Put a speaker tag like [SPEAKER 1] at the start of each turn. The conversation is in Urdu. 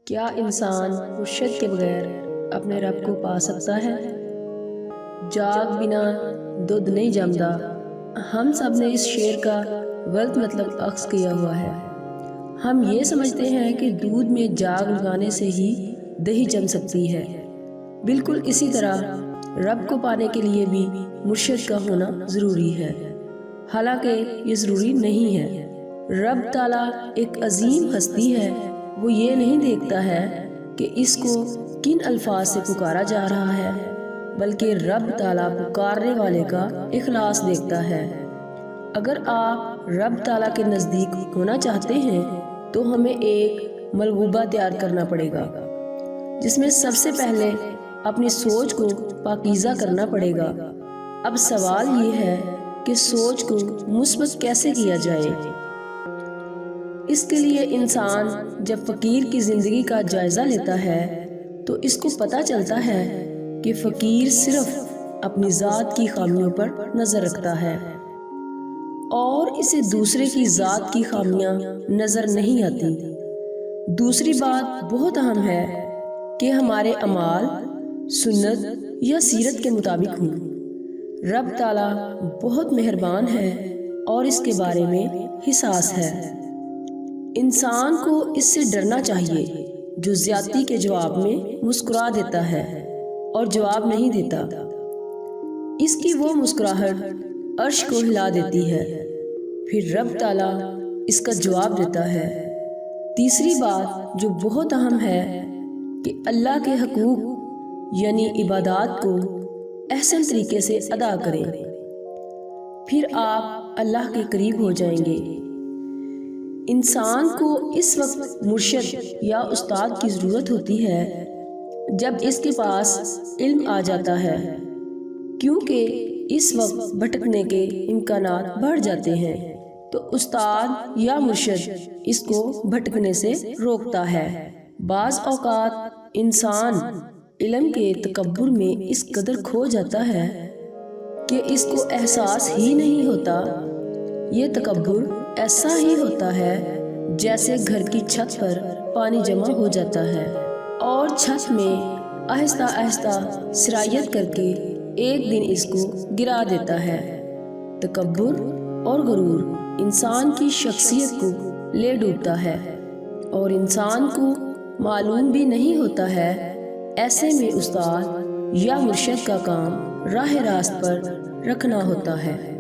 [SPEAKER 1] کیا انسان مرشد کے بغیر اپنے رب کو پا سکتا ہے؟ جاگ بنا دودھ نہیں جمدا، ہم سب نے اس شعر کا غلط مطلب اخذ کیا ہوا ہے۔ ہم یہ سمجھتے ہیں کہ دودھ میں جاگ لگانے سے ہی دہی جم سکتی ہے۔ بالکل اسی طرح رب کو پانے کے لیے بھی مرشد کا ہونا ضروری ہے، حالانکہ یہ ضروری نہیں ہے۔ رب تعالیٰ ایک عظیم ہستی ہے، وہ یہ نہیں دیکھتا ہے کہ اس کو کن الفاظ سے پکارا جا رہا ہے، بلکہ رب تعالیٰ پکارنے والے کا اخلاص دیکھتا ہے۔ اگر آپ رب تعالیٰ کے نزدیک ہونا چاہتے ہیں تو ہمیں ایک ملغوبہ تیار کرنا پڑے گا، جس میں سب سے پہلے اپنی سوچ کو پاکیزہ کرنا پڑے گا۔ اب سوال یہ ہے کہ سوچ کو مثبت کیسے کیا جائے؟ اس کے لیے انسان جب فقیر کی زندگی کا جائزہ لیتا ہے تو اس کو پتہ چلتا ہے کہ فقیر صرف اپنی ذات کی خامیوں پر نظر رکھتا ہے اور اسے دوسرے کی ذات کی خامیاں نظر نہیں آتی۔ دوسری بات بہت اہم ہے کہ ہمارے اعمال سنت یا سیرت کے مطابق ہوں۔ رب تعالیٰ بہت مہربان ہے اور اس کے بارے میں حساس ہے۔ انسان کو اس سے ڈرنا چاہیے جو زیادتی کے جواب میں مسکرا دیتا ہے اور جواب نہیں دیتا۔ اس کی وہ مسکراہٹ عرش کو ہلا دیتی ہے، پھر رب تعالیٰ اس کا جواب دیتا ہے۔ تیسری بات جو بہت اہم ہے کہ اللہ کے حقوق یعنی عبادات کو احسن طریقے سے ادا کریں، پھر آپ اللہ کے قریب ہو جائیں گے۔ انسان کو اس وقت مرشد یا استاد کی ضرورت ہوتی ہے جب اس کے پاس علم آ جاتا ہے، کیونکہ اس وقت بھٹکنے کے امکانات بڑھ جاتے ہیں، تو استاد یا مرشد اس کو بھٹکنے سے روکتا ہے۔ بعض اوقات انسان علم کے تکبر میں اس قدر کھو جاتا ہے کہ اس کو احساس ہی نہیں ہوتا۔ یہ تکبر ایسا ہی ہوتا ہے جیسے گھر کی چھت پر پانی جمع ہو جاتا ہے اور چھت میں آہستہ آہستہ سرایت کر کے ایک دن اس کو گرا دیتا ہے۔ تکبر اور غرور انسان کی شخصیت کو لے ڈوبتا ہے اور انسان کو معلوم بھی نہیں ہوتا ہے۔ ایسے میں استاد یا مرشد کا کام راہ راست پر رکھنا ہوتا ہے۔